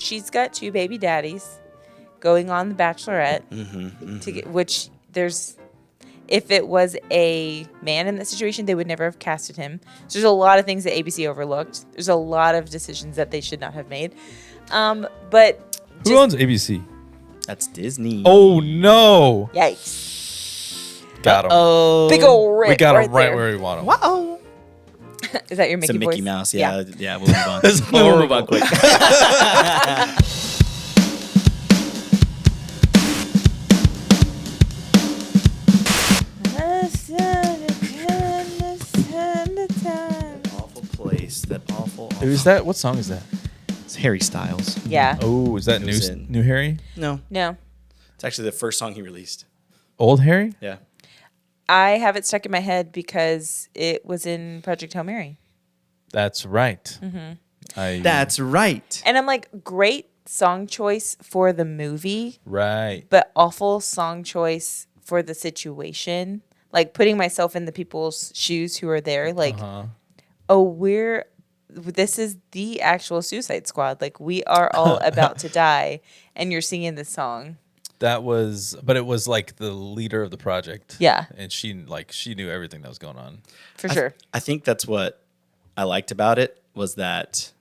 she's got 2 baby daddies going on The Bachelorette, to get, which there's, if it was a man in that situation, they would never have casted him. So there's a lot of things that ABC overlooked. There's a lot of decisions that they should not have made. But who owns ABC? That's Disney. Oh no! Yikes! Got him. Oh, Big ol' rip. We got him right there. where we want him. wow. Is that your It's Mickey a Mickey voice? Mouse. Yeah. We'll move on. That's We'll move on horrible. quick. Awful place. That awful. Who's that? What song is that? It's Harry Styles. Yeah. Oh, is that It was in- new Harry? No, No. it's actually the first song he released. Old Harry? Yeah. I have it stuck in my head because it was in Project Hail Mary. That's right. That's right. And I'm like, great song choice for the movie, Right. but awful song choice for the situation. Like putting myself in the people's shoes who are there. Like, oh, this is the actual Suicide Squad. Like, we are all about to die, and you're singing this song. That was, but it was like the leader of the project. Yeah. And she knew everything that was going on. For sure. I think that's what I liked about it was that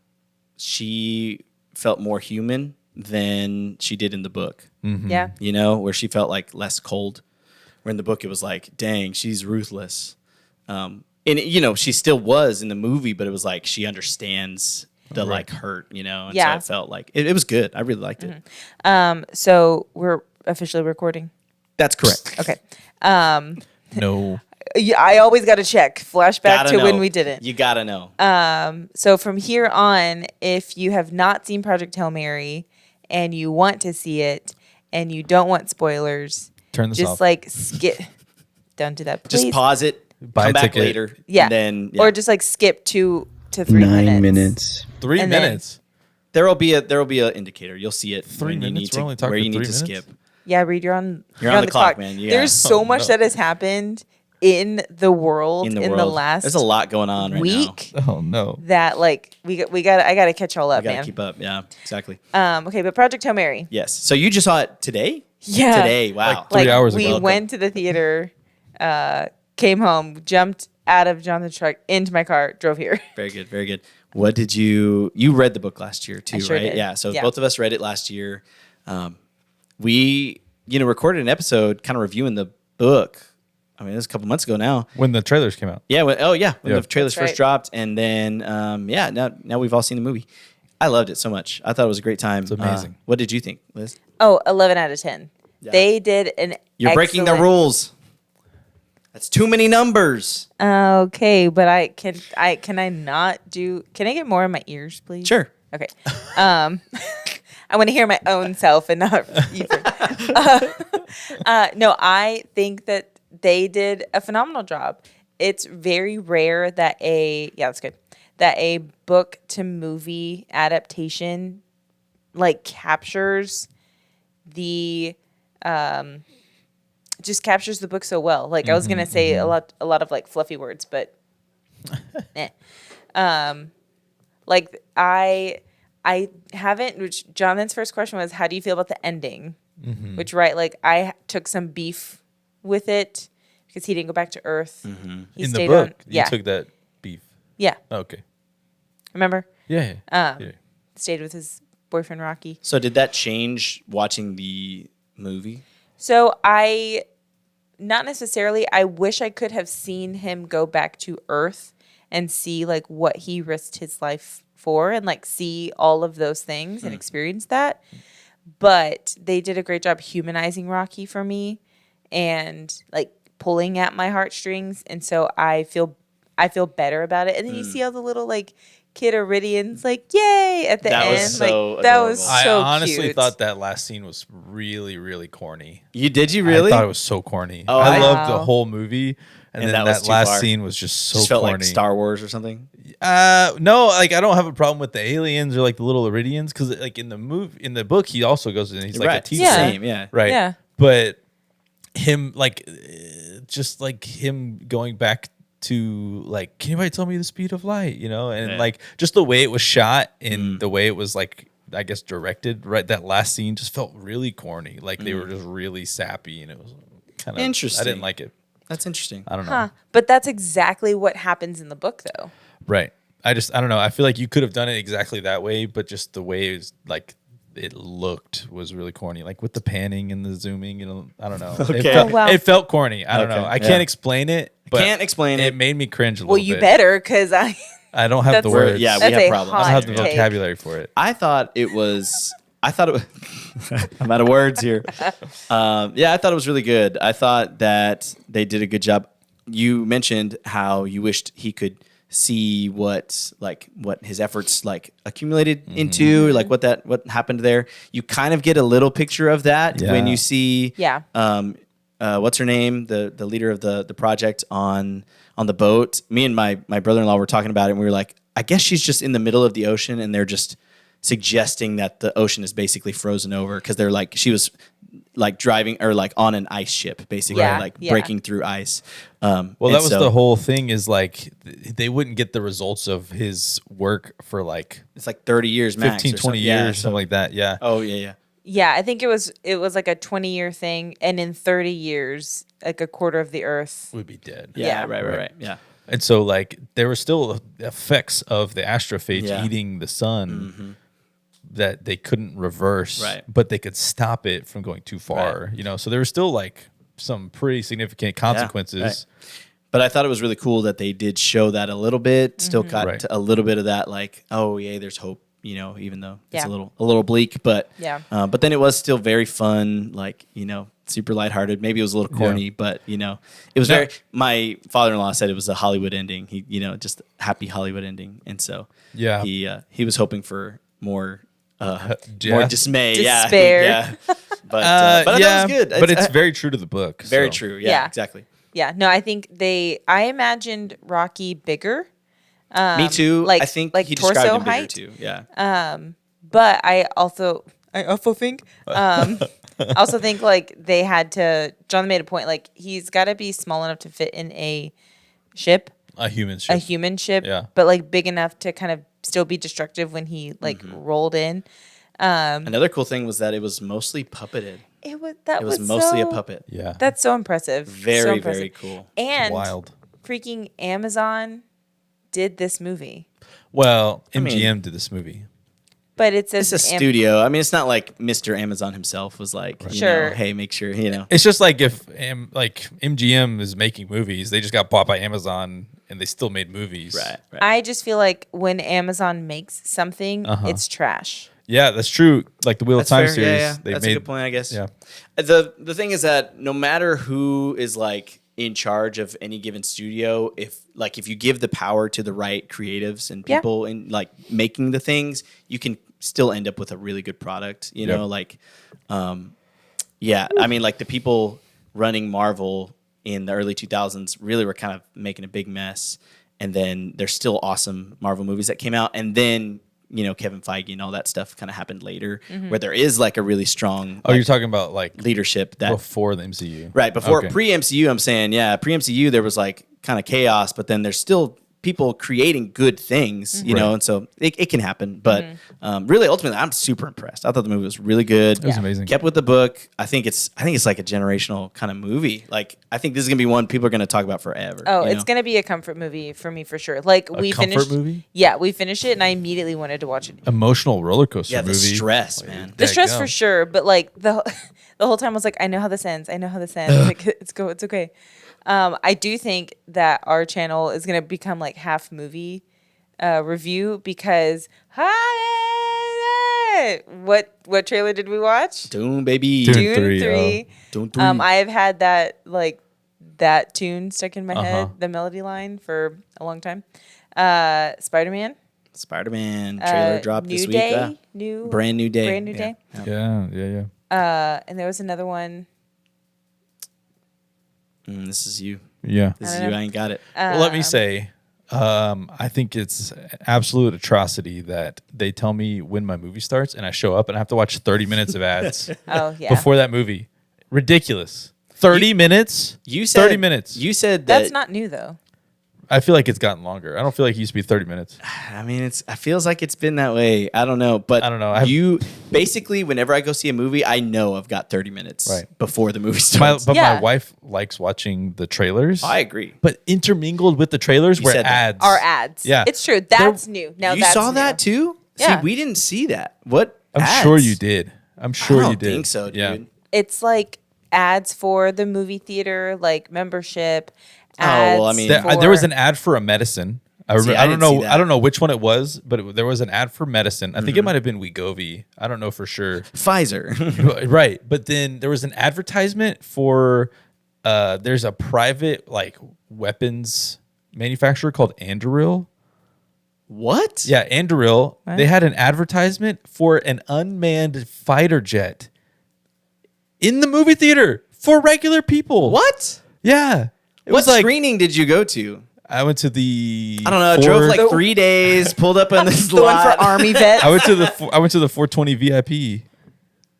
she felt more human than she did in the book. Yeah. You know, where she felt like less cold. Where in the book it was like, dang, she's ruthless. And you know, she still was in the movie, but it was like she understands the like hurt, you know. And Yeah. so it felt like it was good. I really liked it. So we're officially recording. That's correct. Okay. No. Yeah, I always got to check. Flashback Gotta to know. when we didn't. You gotta know. So from here on, if you have not seen Project Hail Mary and you want to see it and you don't want spoilers, Turn this just off. like skip. Don't do that, please. Just pause it. Buy come a back ticket. later. Yeah. And then Or just like skip 2 to 3 9 minutes. minutes. 3 and then- minutes. there will be an indicator. You'll see it 3 when you minutes? need We're only to talking where you need 3 to minutes? skip. Yeah, Reed, you're on the clock, man. Yeah. There's so Oh, much no. that has happened in the world in the, world. last There's a lot going on right week Oh no. that like I got to catch all now. up, You gotta man. keep up. Yeah, exactly. Okay, but Project Hail Mary. Yes. So you just saw it today? Yeah. Today. Wow. Like 3 hours we ago. went to the theater, came home, jumped out of Jonathan's truck into my car, drove here. Very good. Very good. What did you read the book last year too, sure right? did. Yeah. So Yeah. both of us read it last year. We, recorded an episode kind of reviewing the book. I mean, it was a couple months ago now. When the trailers came out. Yeah. When Yeah. the trailers That's right. first dropped. And then, now we've all seen the movie. I loved it so much. I thought it was a great time. It's amazing. What did you think, Liz? Oh, 11 out of 10. Yeah. They did an You're breaking the excellent- rules. That's too many numbers. Okay, but can I not do? Can I get more in my ears, please? Sure. Okay. I want to hear my own self and not you. No, I think that they did a phenomenal job. It's very rare that that's good. That a book to movie adaptation like captures the just captures the book so well. Like I was gonna say a lot of like fluffy words, but like I haven't. Which Jonathan's first question was, "How do you feel about the ending?" Which like I took some beef with it because he didn't go back to Earth. He In the stayed book, on. you Yeah, took that beef. yeah. Okay. Remember, Yeah. Yeah. stayed with his boyfriend Rocky. So did that change watching the movie? So not necessarily. I wish I could have seen him go back to Earth and see like what he risked his life for and like see all of those things and experience that. But they did a great job humanizing Rocky for me and like pulling at my heartstrings. And so I feel better about it. And then you see all the little like kid Iridians like yay at the That was end. so like that was adorable. so I honestly cute. thought that last scene was really, really corny. Did you really? I thought it was so corny. Oh, I I- loved the Wow. whole movie, and then that was that too last far. scene was just so Just felt corny. like Star Wars or something. No, like I don't have a problem with the aliens or like the little Iridians because like in the book he also goes and he's like right. a teacher, Yeah. Same, yeah. right? Yeah. But him like just like him going back to like, can anybody tell me the speed of light? You know, and Yeah. like just the way it was shot and the way it was like I guess directed, right, that last scene just felt really corny. Like they were just really sappy, and it was kind of Interesting. I didn't like it. That's interesting. I don't know. Huh. But that's exactly what happens in the book, though. Right. I don't know. I feel like you could have done it exactly that way, but just the way it was, like, it looked was really corny, like with the panning and the zooming. I don't know. Okay. It felt corny. I don't know. I can't explain it. But Can't explain it it. made me cringe a little Well, bit. you better, because I don't have the That's- words. Yeah, we That's have a problems. I don't have the hot take. vocabulary for it. I thought it was. I'm out of words here. I thought it was really good. I thought that they did a good job. You mentioned how you wished he could see what his efforts like accumulated into, like what happened there. You kind of get a little picture of that when you see what's her name, the leader of the project on the boat. Me and my brother-in-law were talking about it, and we were like, I guess she's just in the middle of the ocean, and they're just suggesting that the ocean is basically frozen over because they're like, she was like driving or like on an ice ship, basically breaking through ice. Well, that was the whole thing, is like they wouldn't get the results of his work for like it's like 30 years max, 15, 20 years, something like that. Yeah. Oh yeah. Yeah, I think it was like a 20-year thing, and in 30 years, like a quarter of the Earth Would be dead. Yeah, Yeah. right. Yeah. And so like there were still effects of the astrophages Yeah. eating the sun that they couldn't reverse, Right. but they could stop it from going too far. You know, so there were still like some pretty significant consequences. Right. But I thought it was really cool that they did show that a little bit. Still got Right. a little bit of that, like, oh yeah, there's hope. You know, even though it's Yeah. a little bleak, but Yeah. But then it was still very fun, like, you know, super lighthearted. Maybe it was a little corny, but you know, it was very. My father-in-law said it was a Hollywood ending. He, you know, just a happy Hollywood ending, and so he was hoping for more more dismay. Despair. Yeah. But I thought it was good. But it's very true to the book. very so. true. Yeah, Yeah. exactly. Yeah, no, I think I imagined Rocky bigger. Me too. Like, I think like he torso described him bigger height. too. Yeah. But I also think also think like they had to. John made a point, like he's got to be small enough to fit in a ship, A human ship. Yeah. but like big enough to kind of still be destructive when he like rolled in. Another cool thing was that it was mostly puppeted. It was mostly a so- puppet. Yeah. That's so impressive. So Very, impressive. very cool. And wild. freaking Amazon did this movie, Well, mean- MGM did this movie. but it says It's a studio. I mean, it's not like Mr. Amazon himself was like, you Sure. know, hey, make sure, you know. It's just like if MGM is making movies, they just got bought by Amazon and they still made movies. Right. I just feel like when Amazon makes something, it's trash. Yeah, that's true. Like the Wheel That's of Time fair. series. Yeah. They That's made a good point, I guess. Yeah. The thing is that no matter who is like in charge of any given studio, if you give the power to the right creatives and Yeah. people in like making the things, you can still end up with a really good product. You know, like, I mean, like the people running Marvel in the early 2000s really were kind of making a big mess, and then there's still awesome Marvel movies that came out, and then you know Kevin Feige and all that stuff kind of happened later, where there is like a really strong Oh, you're talking about like leadership that before the MCU. right before Okay. pre-MCU. I'm saying pre-MCU there was like kind of chaos, but then there's still people creating good things, you know, and so it can happen. But really, ultimately, I'm super impressed. I thought the movie was really good. It was amazing. Kept with the book. I think it's like a generational kind of movie. Like I think this is gonna be one people are gonna talk about forever. Oh, you it's know? gonna be a comfort movie for me for sure. Like we comfort finished movie? Yeah, we finished it and I immediately wanted to watch it. Emotional roller coaster yeah, movie. the stress, man. The stress Dadgum. for sure, but like the whole time I was like, I know how this ends. Like it's okay. I do think that our channel is gonna become like half movie review because what trailer did we watch? Dune, baby. Dune. Dune 3, 3. Dune 3. I have had that tune stuck in my Uh-huh. head, the melody line for a long time. Spider-Man. Spider-Man trailer dropped New this week. Day. Yeah. Brand new day. Brand new Yeah. day. Yeah. And there was another one. This is you. Yeah. This is I you. don't know. I ain't got it. Well, let me say, I think it's absolute atrocity that they tell me when my movie starts and I show up and I have to watch 30 minutes of ads Oh yeah. before that movie. Ridiculous. 30 minutes? You said 30 minutes. You said that That's not new though. I feel like it's gotten longer. I don't feel like it used to be 30 minutes. I mean, it feels like it's been that way. I don't know, but I don't know. You basically, whenever I go see a movie, I know I've got 30 minutes before the movie starts. My wife likes watching the trailers. I agree. But intermingled with the trailers were ads. Are ads. Yeah. It's true. That's new. Now You that's saw new. that too? Yeah. See, we didn't see that. What? I'm ads? sure you did. I'm sure I don't you did. think so, dude. Yeah. It's like ads for the movie theater, like membership. Oh, well, I ads mean- There was an ad for a medicine. I See, I don't didn't know. see that. I don't know which one it was, but there was an ad for medicine. I Mm-hmm. think it might have been Wegovy. I don't know for sure. Pfizer. Right, but then there was an advertisement for. There's a private like weapons manufacturer called Anduril. What? Yeah, Anduril. They had an advertisement for an unmanned fighter jet in the movie theater for regular people. What? Yeah. It What was like screening did you go to? I went to the. I don't know. I drove like 3 days, pulled up on this the one lot. for Army vets. I went to the 420 VIP.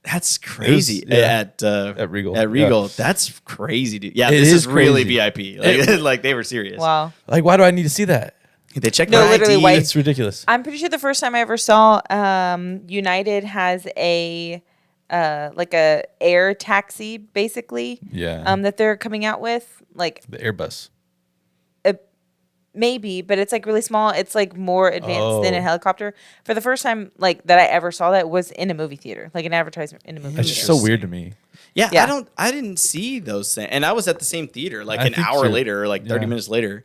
That's crazy. yeah. At Regal. At Regal. Yeah. That's crazy, dude. Yeah, It this is is really crazy. VIP. Like, like they were serious. Wow. Like, why do I need to see that? They checked No, my literally, ID. wait. It's ridiculous. I'm pretty sure the first time I ever saw United has a like a air taxi basically. Yeah. That they're coming out with like The Airbus. maybe, but it's like really small. It's like more advanced than a Oh. helicopter. For the first time like that I ever saw that was in a movie theater, like an advertisement in a movie That's theater. just so weird to me. Yeah, Yeah. I didn't see those things. And I was at the same theater like I an think hour you're- later or like 30 yeah. minutes later.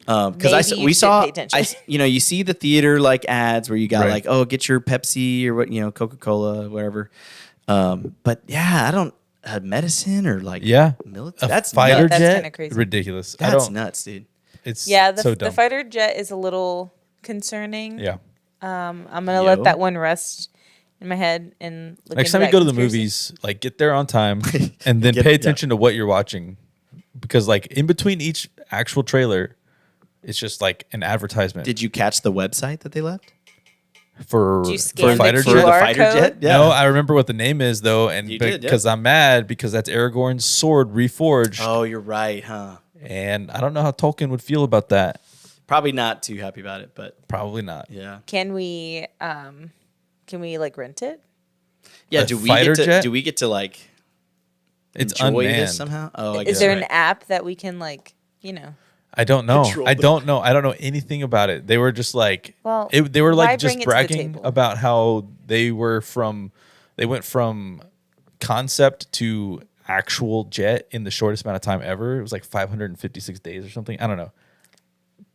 Because Maybe you we should saw, pay attention. you see the theater like ads where you got Right. like, oh, get your Pepsi or what, Coca-Cola, whatever. But yeah, I don't, medicine or like Yeah. military. A That's fighter nuts. That's jet. kinda crazy. Ridiculous. I That's don't. nuts, dude. It's Yeah, so dumb. the fighter jet is a little concerning. Yeah. I'm gonna Yo. let that one rest in my head and look Next into time you that go to the conspiracy. movies, like get there on time and then Get- pay yeah. attention to what you're watching, because like in between each actual trailer, it's just like an advertisement Did you catch the website that they left? for Did you scan the fighter QR jet. fighter code? jet? Yeah. No, I remember what the name is though, and You did, yeah. because I'm mad because that's Aragorn's sword reforged, Oh, you're right, huh? and I don't know how Tolkien would feel about that. Probably not too happy about it, but Probably not. yeah. Can we like rent it? Yeah, A do we fighter get to jet? do we get to like It's enjoy unmanned. this somehow? Oh, I Is guess there right. an app that we can like, I don't know. Control I them. don't know. I don't know anything about it. They were just like, Well, they were why like just bring it to the bragging table? about how they went from concept to actual jet in the shortest amount of time ever. It was like 556 days or something. I don't know.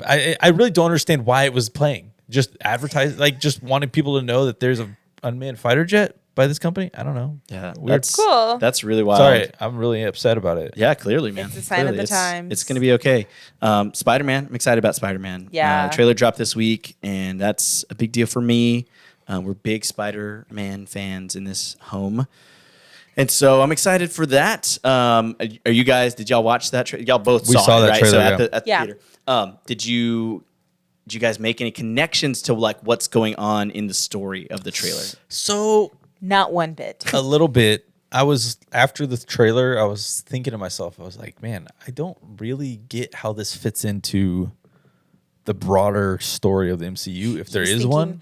I really don't understand why it was playing. Just advertise, like just wanting people to know that there's an unmanned fighter jet by this company. I don't know. Yeah, Weird. that's Cool. That's really wild. Sorry, I'm really upset about it. Yeah, clearly, man. It's a sign of the times. It's going to be okay. Spider-Man. I'm excited about Spider-Man. Yeah. Trailer dropped this week, and that's a big deal for me. We're big Spider-Man fans in this home. And so I'm excited for that. Are you guys? Did y'all watch that? Y'all both We saw it, that right? trailer, So yeah. at the Yeah. theater. Did you guys make any connections to like what's going on in the story of the trailer? So Not one bit. a little bit. I was after the trailer, I was thinking to myself, I was like, man, I don't really get how this fits into the broader story of the MCU, if there He's is thinking, one.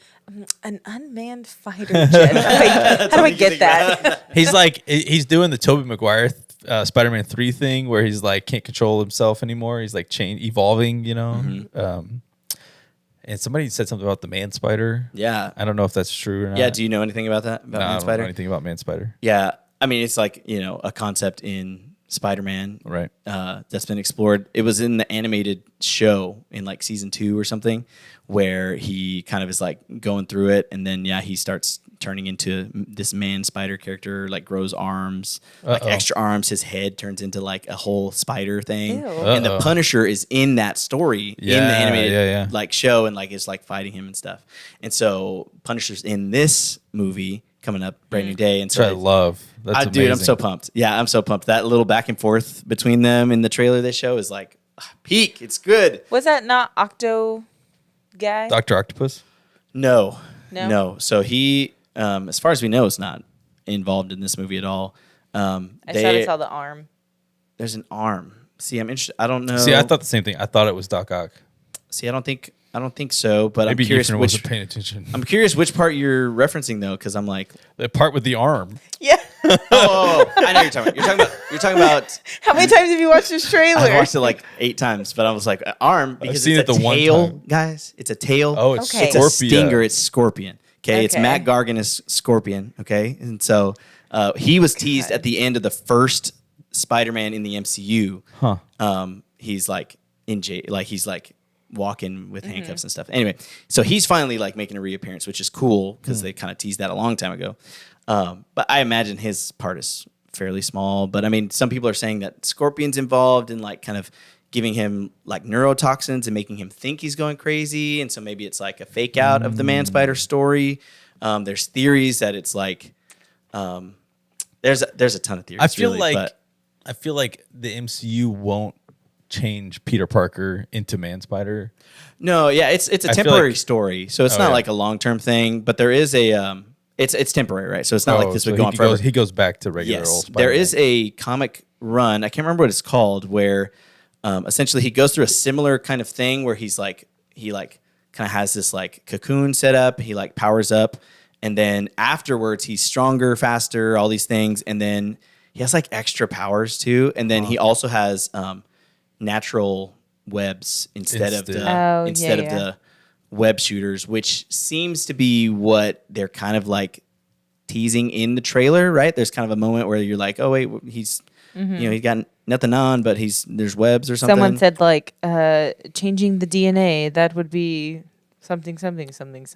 An unmanned fighter jet. How do I get that? He's like, he's doing the Tobey Maguire Spider-Man 3 thing where he's like can't control himself anymore. He's like evolving, you know. Mm-hmm. And somebody said something about the Man Spider. Yeah. I don't know if that's true or not. Yeah. Do you know anything about that? About No, I Man don't Spider? know anything about Man Spider. Yeah, I mean, it's like, a concept in Spider-Man Right. that's been explored. It was in the animated show in like season 2 or something where he kind of is like going through it. And then, he starts turning into this man spider character, like grows arms, like extra arms. His head turns into like a whole spider thing. Ew. And the Punisher is in that story in the Yeah, animated yeah. like show and like is like fighting him and stuff. And so Punisher's in this movie coming up, brand new day. And Which so I love. That's dude, I'm amazing. so pumped. Yeah, I'm so pumped. That little back and forth between them in the trailer they show is like peak. It's good. Was that not Octo guy? Dr. Octopus. No. No? So he, as far as we know, is not involved in this movie at all. I saw the arm. There's an arm. See, I'm interested. I don't know. See, I thought the same thing. I thought it was Doc Ock. See, I don't think so. But Maybe I'm curious Ethan which. wasn't paying attention. I'm curious which part you're referencing though, because I'm like, The part with the arm. Yeah. oh, I know you're talking about. You're talking about. How many times have you watched this trailer? I watched it like 8 times, but I was like, arm because seen it's it a the one tail, time. guys. It's a tail. Oh, it's Okay. It's a Scorpio. stinger. It's scorpion. Okay, it's Okay. Matt Gargan is Scorpion. Okay, and so he was teased at the end of the first Spider-Man in the MCU. Huh. He's like in jail, like he's like walking with handcuffs and stuff. Anyway, so he's finally like making a reappearance, which is cool because they kind of teased that a long time ago. But I imagine his part is fairly small. But I mean, some people are saying that Scorpion's involved in like kind of giving him like neurotoxins and making him think he's going crazy. And so maybe it's like a fake out of the man spider story. There's theories that it's like, there's a ton of theories. I feel really, but I feel like the MCU won't change Peter Parker into Man Spider. no, yeah, it's a feel temporary like- story. So it's Oh, not yeah. like a long-term thing, but there is a, it's temporary, right? So it's not like this would go on forever. He goes back to regular old Yes, Spider-Man. there is a comic run. I can't remember what it's called, where essentially he goes through a similar kind of thing where he kind of has this like cocoon set up. He like powers up, and then afterwards he's stronger, faster, all these things, and then he has like extra powers too. And then he also has natural webs instead of the Oh, instead yeah, of yeah. the web shooters, which seems to be what they're kind of like teasing in the trailer, right? There's kind of a moment where you're like, oh wait, he's he's got nothing on, but there's webs or something. Someone said like changing the DNA. That would be something.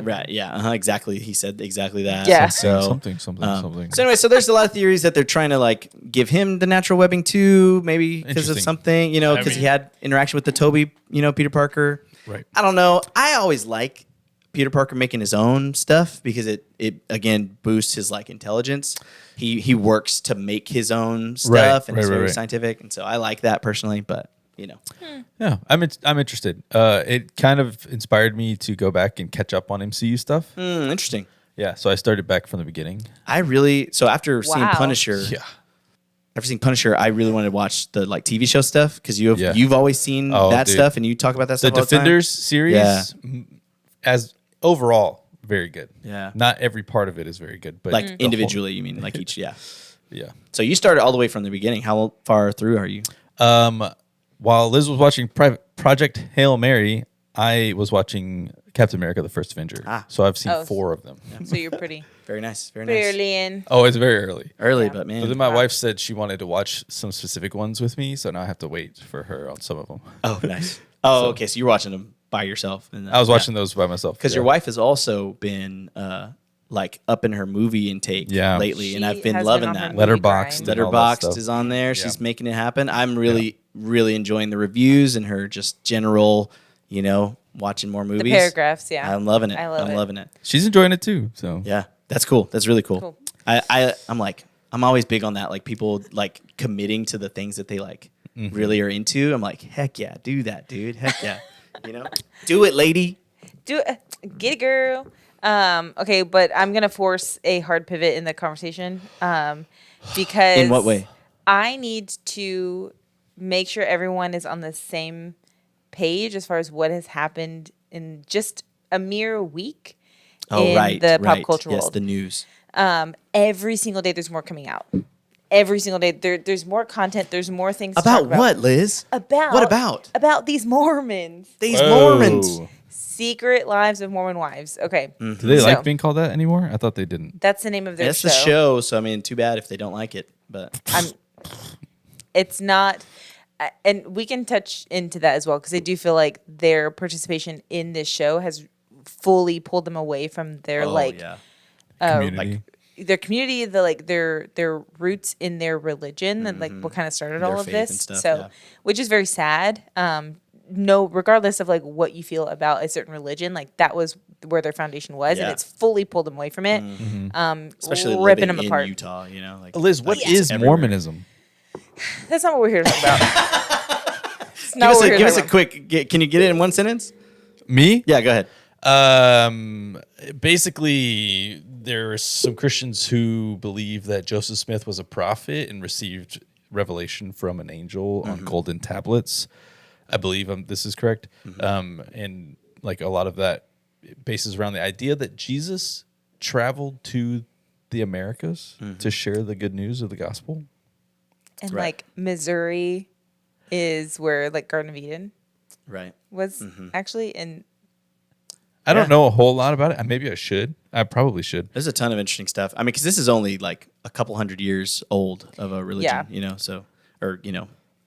right, yeah, exactly. He said exactly that. Yeah. So something. So anyway, so there's a lot of theories that they're trying to like give him the natural webbing too, maybe because of Interesting. something, because he had interaction with the Toby, Peter Parker. Right. I don't know. I always like Peter Parker making his own stuff because it again boosts his like intelligence. He works to make his own stuff and it's very scientific, and so I like that personally. But Yeah, I'm interested. It kind of inspired me to go back and catch up on MCU stuff. interesting. Yeah, so I started back from the beginning. So after seeing Wow. Punisher, Yeah. after seeing Punisher, I really wanted to watch the like TV show stuff because Yeah. you've always seen Oh, that dude. stuff and you talk about that The stuff all the time. Defenders series, Yeah. as overall, very good. Yeah. Not every part of it is very good, but Like the whole- individually, you mean like each? Yeah. yeah. So you started all the way from the beginning. How far through are you? While Liz was watching Project Hail Mary, I was watching Captain America: The First Avenger. So I've seen 4 of them. So you're pretty Very nice. Very nice. fairly in. Oh, it's very early. Early, but man. But then my wife said she wanted to watch some specific ones with me, so now I have to wait for her on some of them. Oh, nice. Oh, okay. So you're watching them by yourself. And I was watching those by myself. because your wife has also been like up in her movie intake lately, and She I've been has loving on her that. movie Letterboxd. grind. and all that Letterboxd stuff. is on there. Yeah. She's making it happen. I'm really enjoying the reviews and her just general, watching more The movies. paragraphs, yeah. I'm loving it. I love I'm it. loving it. She's enjoying it too. So Yeah, that's cool. That's really cool. Cool. I'm always big on that. Like people like committing to the things that they like really are into. I'm like, heck yeah, do that, dude. Heck yeah. Do it, lady. Do it. Get it, girl. Okay, but I'm gonna force a hard pivot in the conversation because In what way? I need to make sure everyone is on the same page as far as what has happened in just a mere week in the pop culture Yes, world. the news. Every single day, there's more coming out. Every single day, there's more content. There's more things to About talk about. what, Liz? What about? About these Mormons. These Mormons. Secret Lives of Mormon Wives. Okay. do they So- like being called that anymore? I thought they didn't. That's the name of their That's show. the show. So I mean, too bad if they don't like it. But It's not, and we can touch into that as well because I do feel like their participation in this show has fully pulled them away from their Community. their community, their roots in their religion, and like what kind of started Their all of faith this. and stuff, So, yeah. which is very sad. No, regardless of like what you feel about a certain religion, like that was where their foundation was, and Yeah. it's fully pulled them away from it. especially ripping living them apart. in Utah, like Liz, what that's is everywhere. Mormonism? That's not what we're here to talk about. It's Give not us what a, we're give here us to a talk quick. Can you get it in one sentence? Me? Yeah, go ahead. Basically, there are some Christians who believe that Joseph Smith was a prophet and received revelation from an angel on golden tablets. I believe this is correct. And like a lot of that bases around the idea that Jesus traveled to the Americas to share the good news of the gospel. And Right. like Missouri is where like Garden of Eden Right. was actually in. I don't know a whole lot about it. Maybe I should. I probably should. There's a ton of interesting stuff. I mean, because this is only like a couple hundred years old of a religion,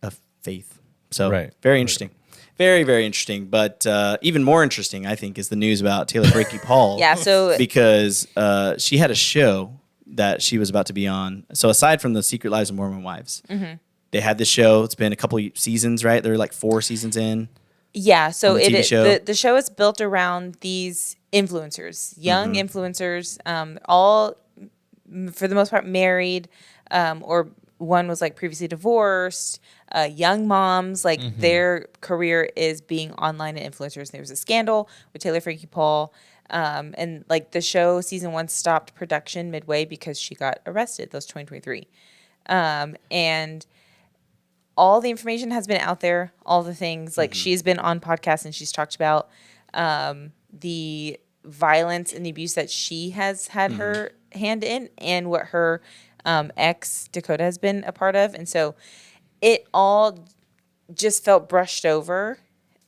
a faith. So Right. very interesting. Very, very interesting. But even more interesting, I think, is the news about Taylor Frankie Paul. Yeah, so because she had a show that she was about to be on. So aside from the Secret Lives of Mormon Wives, they had this show. It's been a couple seasons, right? They're like 4 seasons in. yeah, so on the TV show. the show is built around these influencers, young influencers, all for the most part married, or one was like previously divorced, young moms, like their career is being online and influencers. There was a scandal with Taylor Frankie Paul. And like the show season 1 stopped production midway because she got arrested. That was 2023. And all the information has been out there, all the things like she's been on podcasts and she's talked about, the violence and the abuse that she has had her hand in and what her, ex Dakota has been a part of. And so it all just felt brushed over.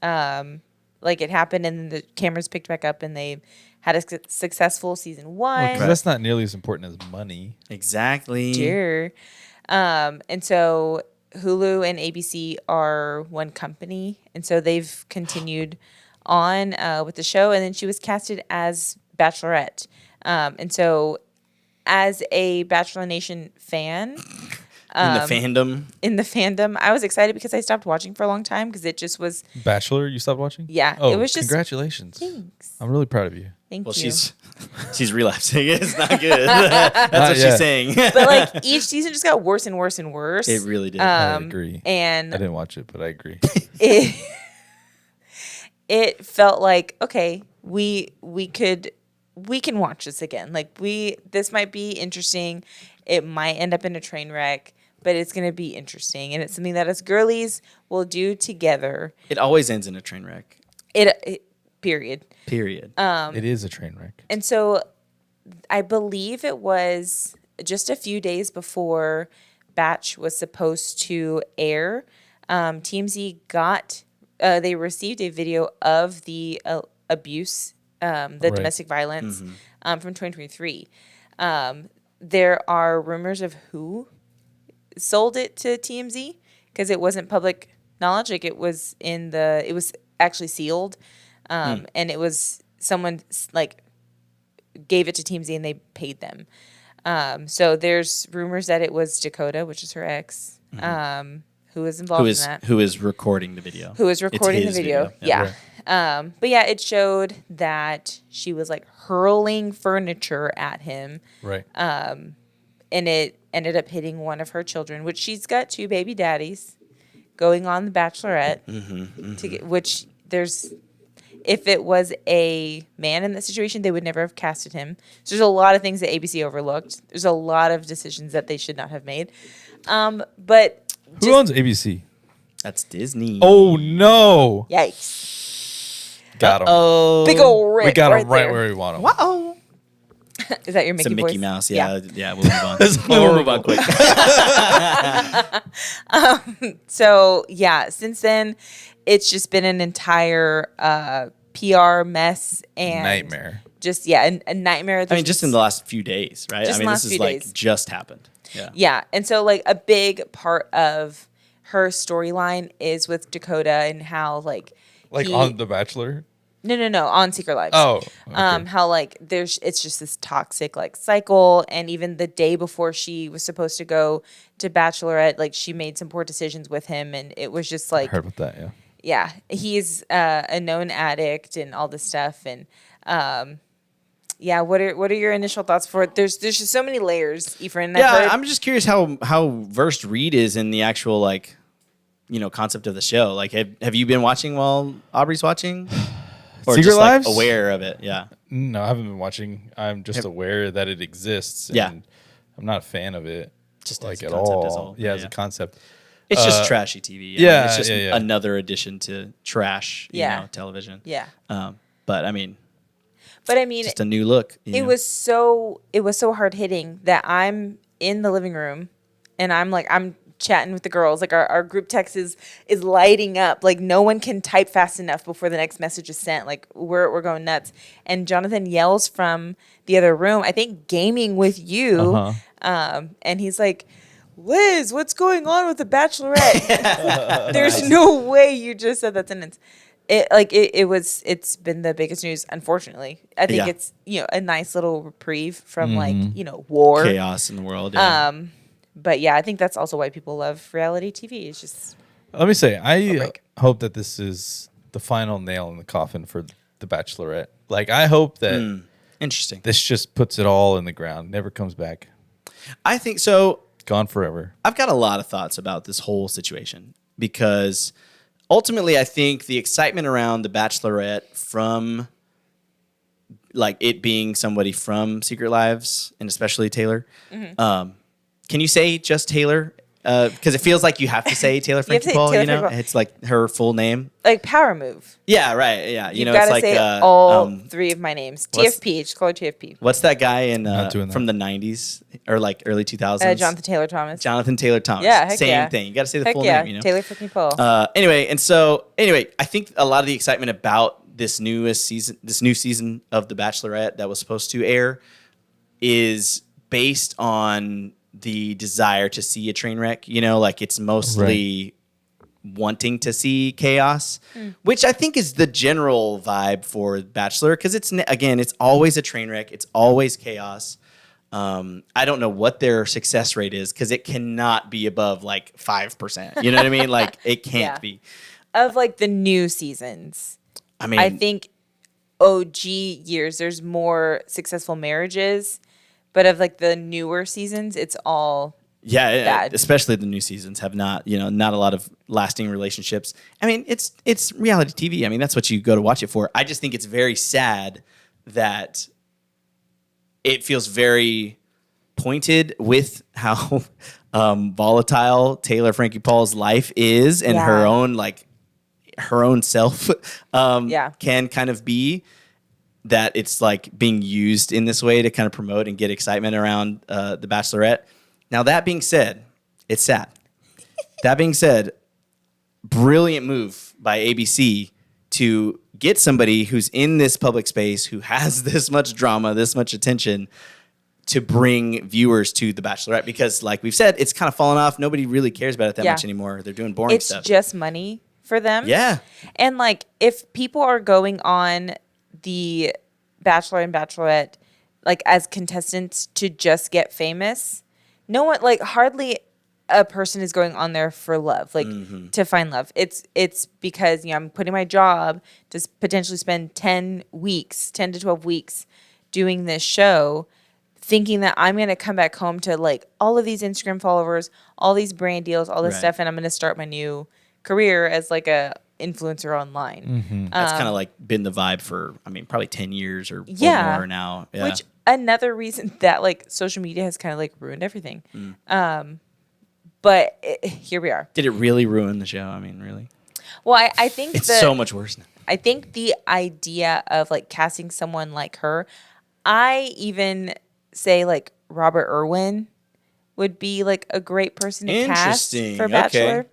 Like it happened and then the cameras picked back up and they had a successful season 1. 'Cause that's not nearly as important as money. Exactly. Sure. And so Hulu and ABC are one company. And so they've continued on with the show. And then she was casted as Bachelorette. And so as a Bachelor Nation fan, in the fandom, I was excited because I stopped watching for a long time because it just was, Bachelor, you stopped watching? yeah, Oh, it was just, congratulations. thanks. I'm really proud of you. Thank well, you. she's relapsing. It's not good. That's what yet. she's saying. But like each season just got worse and worse and worse. It really did. I agree. And I didn't watch it, but I agree. it felt like, okay, we can watch this again. Like this might be interesting. It might end up in a train wreck, but it's going to be interesting. And it's something that us girlies will do together. It always ends in a train wreck. Period. It is a train wreck. And so I believe it was just a few days before Batch was supposed to air. TMZ they received a video of the abuse, the domestic violence from 2023. There are rumors of who sold it to TMZ because it wasn't public knowledge. Like it was actually sealed. And it was someone like gave it to TMZ and they paid them. So there's rumors that it was Dakota, which is her ex, who was involved in that. Who is recording the video. Who is recording the his video. Yeah. Right. But yeah, it showed that she was like hurling furniture at him. Right. And it ended up hitting one of her children, which she's got 2 baby daddies going on The Bachelorette. If it was a man in that situation, they would never have casted him. So there's a lot of things that ABC overlooked. There's a lot of decisions that they should not have made. But Who owns ABC? That's Disney. Oh, no. yikes. Got him. Oh. Big ol' Rick We got him right there. where we want him. Wow. Is that your It's Mickey a Mickey voice? Mouse. Yeah. We'll move on. That's We'll move on quick. So yeah, since then, it's just been an entire PR mess and Nightmare. Just a nightmare. I mean, just in the last few days, right? Just I mean, last this is few like days. just happened. Yeah. Yeah, and so like a big part of her storyline is with Dakota and how like On The Bachelor? no on Secret Lives. Oh. Okay. How like it's just this toxic like cycle, and even the day before she was supposed to go to Bachelorette, like she made some poor decisions with him, and it was just like I heard about that, yeah. yeah, he's a known addict and all this stuff, and yeah, what are your initial thoughts for it? There's just so many layers, Ephraim. Yeah, I'm just curious how versed Reed is in the actual like, concept of the show. Like, have you been watching while Aubrey's watching? Or Secret just Lives? like aware of it? Yeah. No, I haven't been watching. I'm just aware that it exists. And Yeah. I'm not a fan of it. Just like as a at concept all. as a whole. Yeah, as Yeah. a concept. It's just trashy TV. Yeah, it's just yeah. another addition to trash, television. Yeah. But I mean, just a new look. It was so hard hitting that I'm in the living room and I'm chatting with the girls. Like our group text is lighting up. Like no one can type fast enough before the next message is sent. Like we're going nuts. And Jonathan yells from the other room, I think gaming with you. And he's like, Liz, what's going on with the Bachelorette? There's no way you just said that sentence. It's been the biggest news, unfortunately. I think it's, a nice little reprieve from war. Chaos in the world. Yeah. But yeah, I think that's also why people love reality TV. It's just. Let me say, I hope that this is the final nail in the coffin for the Bachelorette. Like, I hope that interesting. This just puts it all in the ground, never comes back. I think so. Gone forever. I've got a lot of thoughts about this whole situation because ultimately I think the excitement around the Bachelorette from like it being somebody from Secret Lives and especially Taylor. Can you say just Taylor? Because it feels like you have to say Taylor Frankie Paul, It's like her full name. Like power move. Yeah, right. Yeah. You've got to it's say like all three of my names. TFP. Just call her TFP. What's that guy in doing from the 90s or like early 2000s? Jonathan Taylor Thomas. Jonathan Taylor Thomas. Yeah, Same thing. You got to say the full name, Taylor Frankie Paul. Anyway, I think a lot of the excitement about this new season of The Bachelorette that was supposed to air is based on the desire to see a train wreck, like it's mostly wanting to see chaos, which I think is the general vibe for Bachelor because it's always a train wreck. It's always chaos. I don't know what their success rate is because it cannot be above like 5%. You know what I mean? Like it can't be. Of like the new seasons. I mean, I think OG years, there's more successful marriages. But of like the newer seasons, it's all bad. Especially the new seasons have not a lot of lasting relationships. I mean, it's reality TV. I mean, that's what you go to watch it for. I just think it's very sad that it feels very pointed with how volatile Taylor Frankie Paul's life is and her own self can kind of be. That it's like being used in this way to kind of promote and get excitement around the Bachelorette. Now, that being said, it's sad. That being said, brilliant move by ABC to get somebody who's in this public space, who has this much drama, this much attention, to bring viewers to the Bachelorette. Because like we've said, it's kind of fallen off. Nobody really cares about it that much anymore. They're doing boring stuff. It's just money for them. Yeah. And like if people are going on the Bachelor and Bachelorette like as contestants to just get famous, no one, like hardly a person is going on there for love, like to find love. It's because I'm putting my job to potentially spend 10 to 12 weeks doing this show, thinking that I'm going to come back home to like all of these Instagram followers, all these brand deals, all this stuff, and I'm going to start my new career as like a influencer online. That's kind of like been the vibe for, probably 10 years or more now. Yeah. Which another reason that like social media has kind of like ruined everything. But here we are. Did it really ruin the show? Really? Well, I think it's so much worse now. I think the idea of like casting someone like her, I even say like Robert Irwin would be like a great person to cast for Bachelor.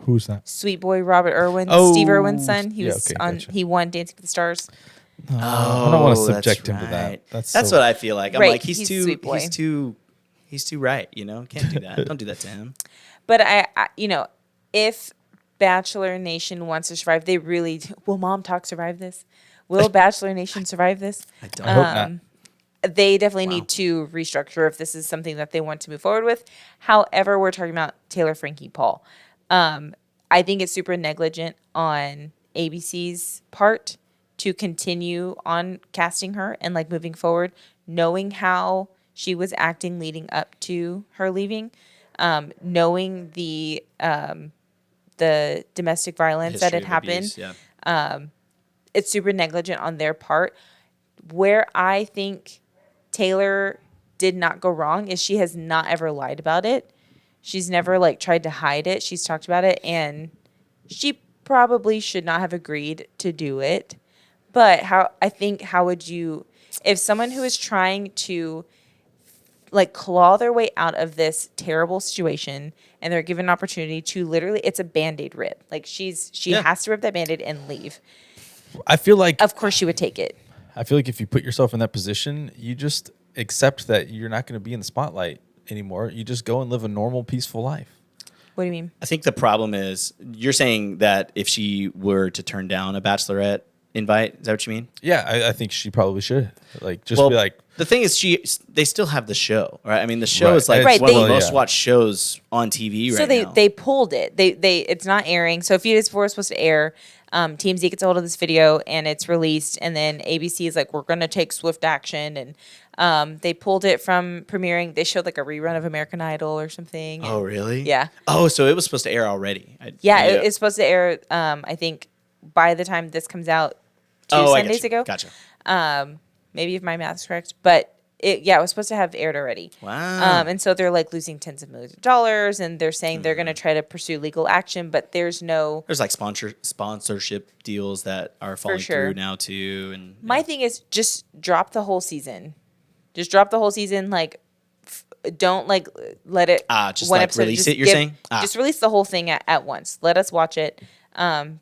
Who's that? Sweet boy Robert Irwin, Steve Irwin's son. He was he won Dancing with the Stars. I don't want to subject him to that. That's what I feel like. I'm like he's too sweet boy. He's too right, Can't do that. Don't do that to him. But I if Bachelor Nation wants to survive, they really will Mom Talk survive this? Will Bachelor Nation survive this? I don't I hope not. They definitely need to restructure if this is something that they want to move forward with. However, we're talking about Taylor Frankie Paul. I think it's super negligent on ABC's part to continue on casting her and like moving forward, knowing how she was acting leading up to her leaving, knowing the domestic violence that had happened. Abuse, It's super negligent on their part. Where I think Taylor did not go wrong is she has not ever lied about it. She's never like tried to hide it. She's talked about it, and she probably should not have agreed to do it. But how would you, if someone who is trying to like claw their way out of this terrible situation and they're given an opportunity to literally, it's a Band-Aid rip. Like she has to rip that Band-Aid and leave. I feel like Of course she would take it. I feel like if you put yourself in that position, you just accept that you're not going to be in the spotlight anymore. You just go and live a normal, peaceful life. What do you mean? I think the problem is you're saying that if she were to turn down a Bachelorette invite, is that what you mean? Yeah, I think she probably should. Like, just be like. The thing is, they still have the show, right? I mean, the show is like Right, one of the they- most watched shows on TV So right now. they pulled it. They it's not airing. So a few days before it's supposed to air, TMZ gets a hold of this video and it's released, and then ABC is like, we're going to take swift action, and they pulled it from premiering. They showed like a rerun of American Idol or something. Oh, really? Yeah. Oh, so it was supposed to air already. It's supposed to air. I think by the time this comes out, two Sundays ago. Gotcha. Maybe if my math's correct, but it was supposed to have aired already. Wow. And so they're like losing tens of millions of dollars, and they're saying they're going to try to pursue legal action, but there's like sponsorship deals that are falling sure. through now too. And My thing is just drop the whole season. Just drop the whole season. Like, don't like let it. Just like episode, release just it. You're saying just release the whole thing at once. Let us watch it,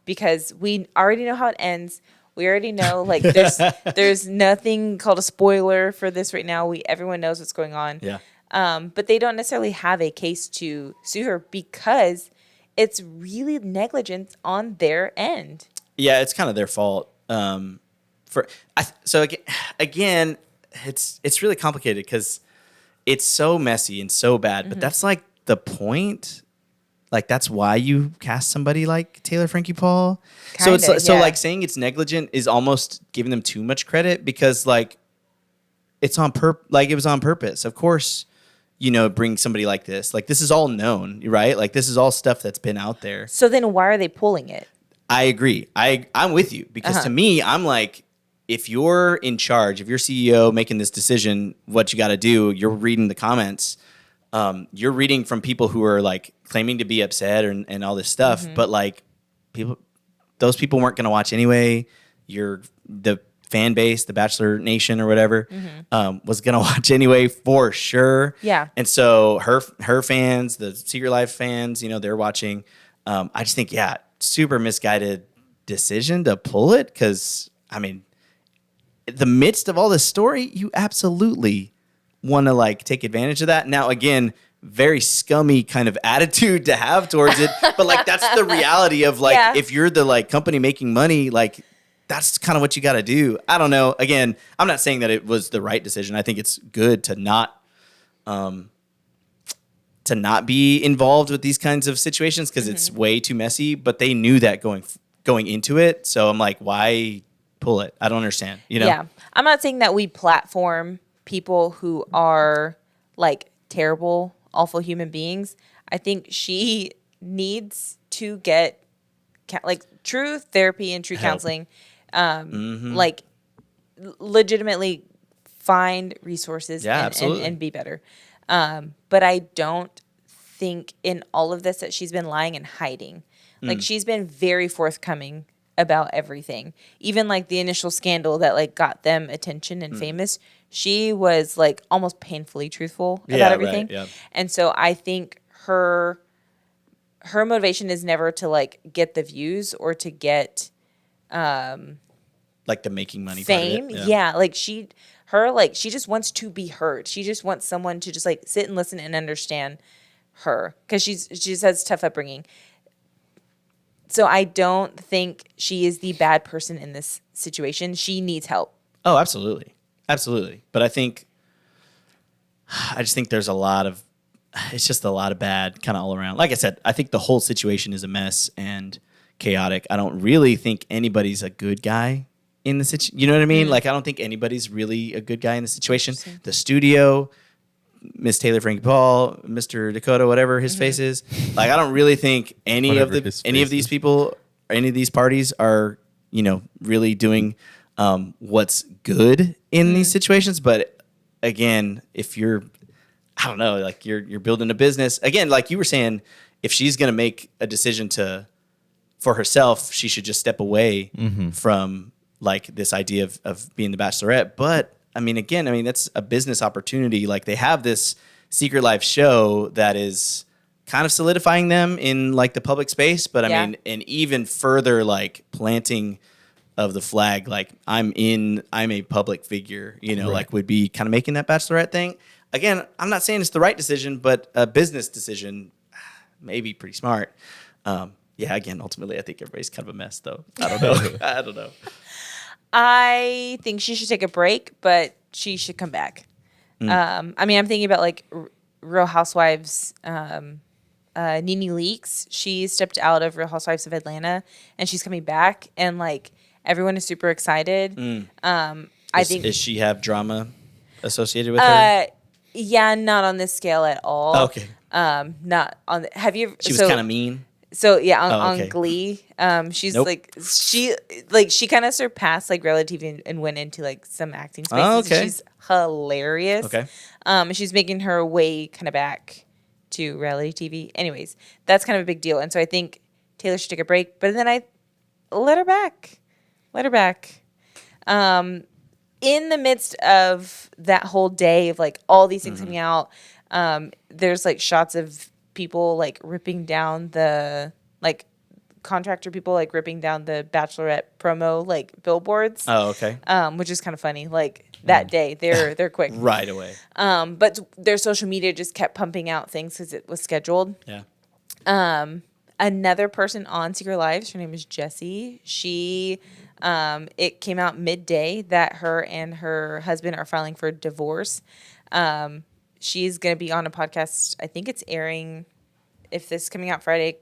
because we already know how it ends. We already know like there's nothing called a spoiler for this right now. Everyone knows what's going on. Yeah. But they don't necessarily have a case to sue her because it's really negligence on their end. Yeah, it's kind of their fault. So again, it's really complicated because it's so messy and so bad. But that's like the point. Like that's why you cast somebody like Taylor Frankie Paul. So like saying it's negligent is almost giving them too much credit because like it's it was on purpose. Of course, bring somebody like this. Like this is all known, right? Like this is all stuff that's been out there. So then why are they pulling it? I agree. I'm with you because to me, I'm like, if you're in charge, if you're CEO making this decision, what you got to do, you're reading the comments. You're reading from people who are like claiming to be upset and all this stuff, but like those people weren't going to watch anyway. The fan base, the Bachelor Nation or whatever, was going to watch anyway for sure. Yeah. And so her fans, the Secret Life fans, they're watching. I just think, super misguided decision to pull it. Cause I mean, in the midst of all this story, you absolutely want to like take advantage of that. Now, again, very scummy kind of attitude to have towards it, but like that's the reality of like if you're the like company making money, like that's kind of what you got to do. I don't know. Again, I'm not saying that it was the right decision. I think it's good to not be involved with these kinds of situations because it's way too messy. But they knew that going into it, so I'm like, why pull it? I don't understand. Yeah, I'm not saying that we platform people who are like terrible, awful human beings. I think she needs to get like true therapy and true counseling. Like legitimately find resources and be better. But I don't think in all of this that she's been lying and hiding. Like she's been very forthcoming about everything. Even like the initial scandal that like got them attention and famous, she was like almost painfully truthful about everything. Right, yeah. And so I think her motivation is never to like get the views or to get like the making money fame. part of it. Yeah, like she just wants to be heard. She just wants someone to just like sit and listen and understand her because she just has tough upbringing. So I don't think she is the bad person in this situation. She needs help. Oh, absolutely. Absolutely. But I just think there's it's just a lot of bad kind of all around. Like I said, I think the whole situation is a mess and chaotic. I don't really think anybody's a good guy in the situation. You know what I mean? Like, I don't think anybody's really a good guy in the situation. The studio, Miss Taylor Frankie Paul, Mr. Dakota, whatever his face is. Like, I don't really think any of these people, any of these parties are, really doing what's good in these situations. But again, if you're, I don't know, like you're building a business. Again, like you were saying, if she's going to make a decision for herself, she should just step away from like this idea of being the Bachelorette. But I mean, again, that's a business opportunity. Like they have this Secret Life show that is kind of solidifying them in like the public space. But I mean, and even further like planting of the flag, like I'm a public figure, right. Like would be kind of making that Bachelorette thing. Again, I'm not saying it's the right decision, but a business decision, maybe pretty smart. Again, ultimately, I think everybody's kind of a mess, though. I don't know. I don't know. I think she should take a break, but she should come back. I'm thinking about like Real Housewives. Nene Leakes, she stepped out of Real Housewives of Atlanta, and she's coming back, and like everyone is super excited. Does she have drama associated with her? Yeah, not on this scale at all. Okay. Not on. Have you? She was kind of mean. So yeah, on Glee, she's like she kind of surpassed like reality TV and went into like some acting spaces. Oh, okay. She's hilarious. Okay. She's making her way kind of back to reality TV. Anyways, that's kind of a big deal, and so I think Taylor should take a break. But then I let her back. In the midst of that whole day of like all these things coming out, there's like shots of people like ripping down the like contractor people like ripping down the Bachelorette promo like billboards. Oh, okay. Which is kind of funny. Like that day, they're quick right away. But their social media just kept pumping out things because it was scheduled. Yeah. Another person on Secret Lives, her name is Jessie. She, it came out midday that her and her husband are filing for divorce. She's going to be on a podcast. I think it's airing, if this is coming out Friday,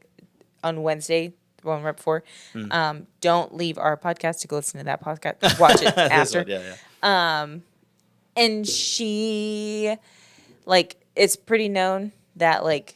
on Wednesday, the one right before. Don't leave our podcast to go listen to that podcast. Watch it after. And she, like, it's pretty known that, like,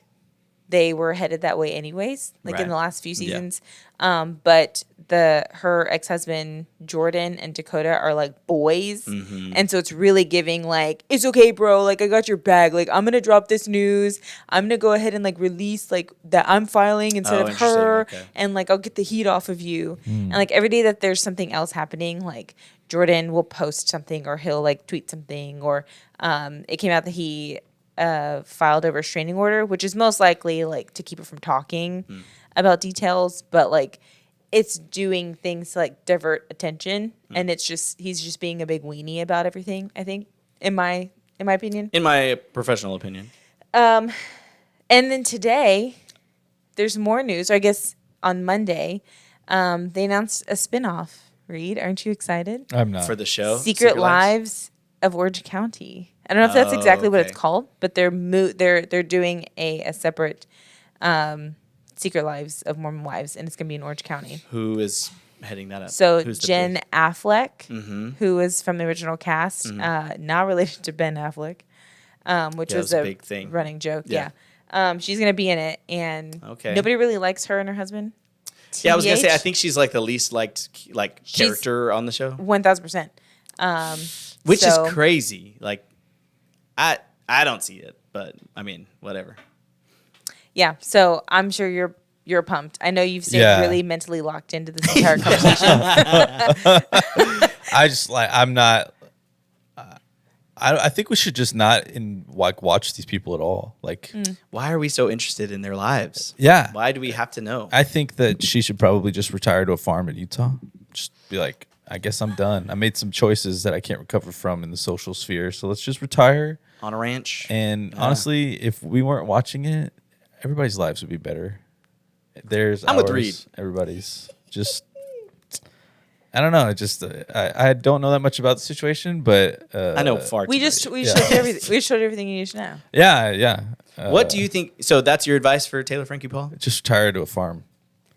they were headed that way anyways, like in the last few seasons. But her ex-husband Jordan and Dakota are like boys, and so it's really giving like, it's okay, bro. Like I got your bag. Like I'm gonna drop this news. I'm gonna go ahead and like release like that I'm filing instead of her, and like I'll get the heat off of you. And like every day that there's something else happening, like Jordan will post something or he'll like tweet something, or it came out that he filed a restraining order, which is most likely like to keep her from talking about details, but like it's doing things to like divert attention, and it's just he's just being a big weenie about everything, I think, in my opinion. In my professional opinion. And then today there's more news, or I guess on Monday, they announced a spinoff. Reed, aren't you excited? I'm not. For the show? Secret Lives of Orange County. I don't know if that's exactly what it's called, but they're doing a separate Secret Lives of Mormon Wives, and it's going to be in Orange County. Who is heading that up? So Jen Affleck, who is from the original cast, not related to Ben Affleck, which was a big thing, running joke. Yeah. She's going to be in it, and nobody really likes her and her husband. Yeah, I was going to say, I think she's like the least liked character on the show. 1,000%. Which is crazy. Like, I don't see it, but I mean, whatever. Yeah, so I'm sure you're pumped. I know you've stayed really mentally locked into this entire conversation. I'm not. I think we should just not watch these people at all. Like, why are we so interested in their lives? Yeah, why do we have to know? I think that she should probably just retire to a farm in Utah. Just be like, I guess I'm done. I made some choices that I can't recover from in the social sphere, so let's just retire on a ranch. And honestly, if we weren't watching it, everybody's lives would be better. I'm with Reed. Everybody's just. I don't know. I don't know that much about the situation, but I know far too much. We showed you everything. We showed everything you need to know. Yeah. What do you think? So that's your advice for Taylor Frankie Paul? Just retire to a farm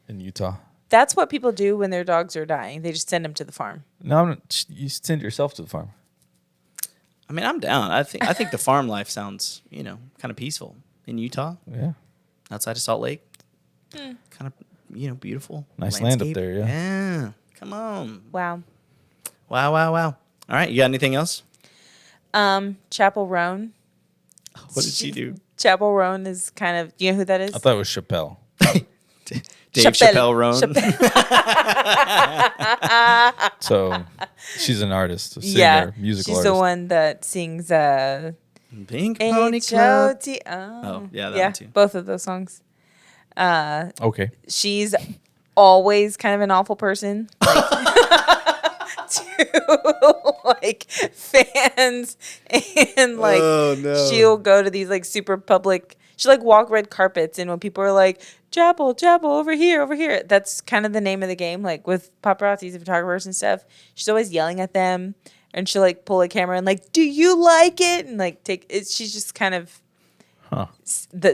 in Utah. That's what people do when their dogs are dying. They just send them to the farm. No, you send yourself to the farm. I mean, I'm down. I think the farm life sounds, kind of peaceful in Utah. Yeah, outside of Salt Lake, kind of, beautiful. Nice landscape. Land up there. Yeah. Come on. Wow. All right, you got anything else? Chappell Roan. What did she do? Chappell Roan is kind of. Do you know who that is? I thought it was Chappelle. Dave Chappell Roan. So she's an artist, a singer, Yeah, musical she's artist. the one that sings Pink Pony Club. H-O-T. Oh, yeah, that one too. Both of those songs. Okay. She's always kind of an awful person. To like fans and like Oh, no. she'll go to these like super public she'll like walk red carpets and when people are like Chappell over here, that's kind of the name of the game, like with paparazzis and photographers and stuff. She's always yelling at them and she'll like pull a camera and like, do you like it? And like take it. She's just kind of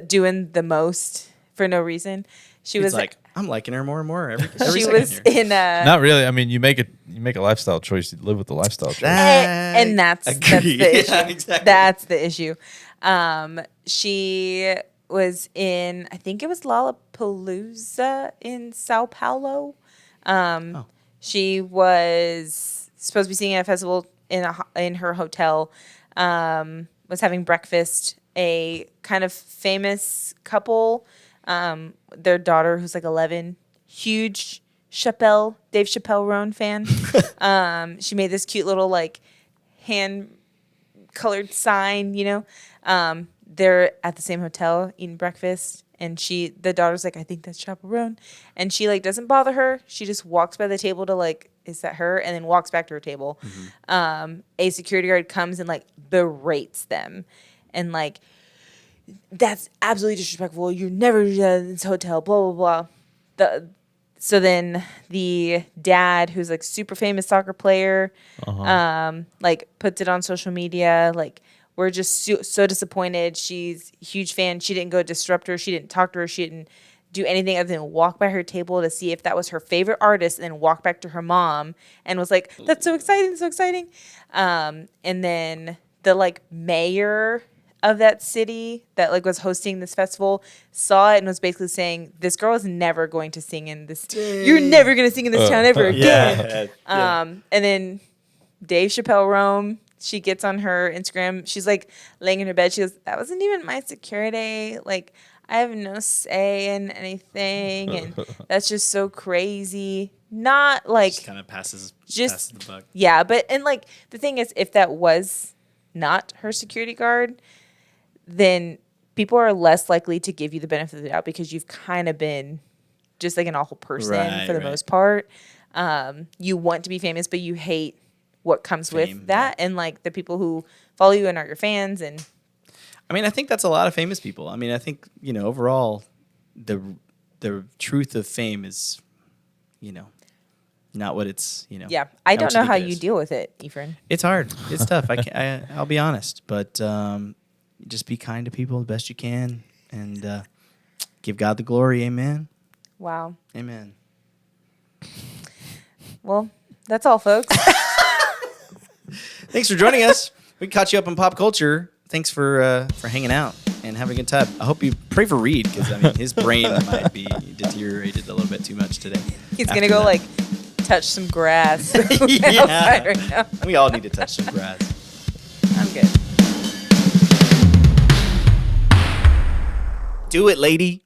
doing the most for no reason. She He's was like, I'm liking her more and more every she second was here. in Not really. I mean, you make a lifestyle choice. You live with the lifestyle choice. and that's Agree. the issue. Yeah, exactly. That's the issue. She was in, I think it was Lollapalooza in Sao Paulo. She was supposed to be singing at a festival in her hotel. Was having breakfast. A kind of famous couple. Their daughter, who's like 11, huge Dave Chappell Roan fan. She made this cute little like hand colored sign, you know. They're at the same hotel eating breakfast, and the daughter's like, I think that's Chappell Roan, and she like doesn't bother her. She just walks by the table to like, is that her? And then walks back to her table. A security guard comes and like berates them, and like, that's absolutely disrespectful. You're never do that in this hotel, blah, blah, blah. So then the dad, who's like super famous soccer player, like puts it on social media. Like, we're just so disappointed. She's a huge fan. She didn't go disrupt her. She didn't talk to her. She didn't do anything other than walk by her table to see if that was her favorite artist and then walk back to her mom and was like, that's so exciting, so exciting. And then the like mayor of that city that like was hosting this festival saw it and was basically saying, this girl is never going to sing in this. Dang. You're never going to sing in this town ever again. And then Dave Chappell Roan, she gets on her Instagram. She's like laying in her bed. She goes, that wasn't even my security. Like, I have no say in anything. And that's just so crazy. Not like. Just kind of passes the buck. Yeah. But, and like, the thing is, if that was not her security guard, then people are less likely to give you the benefit of the doubt because you've kind of been just like an awful person for the most part. You want to be famous, but you hate what comes with that, and like the people who follow you and are your fans. And I mean, I think that's a lot of famous people. I mean, I think, you know, overall, the truth of fame is, you know, not what it's, you know. Yeah, I don't know how you deal with it, Ephraim. It's hard. It's tough. I'll be honest, but just be kind to people the best you can, and give God the glory. Amen. Wow. Amen. Well, that's all, folks. Thanks for joining us. We caught you up in pop culture. Thanks for hanging out and having a good time. I hope you pray for Reed, because I mean his brain might be deteriorated a little bit too much today. He's gonna go like touch some grass. Yeah. Right now. We all need to touch some grass. I'm good. Do it, lady.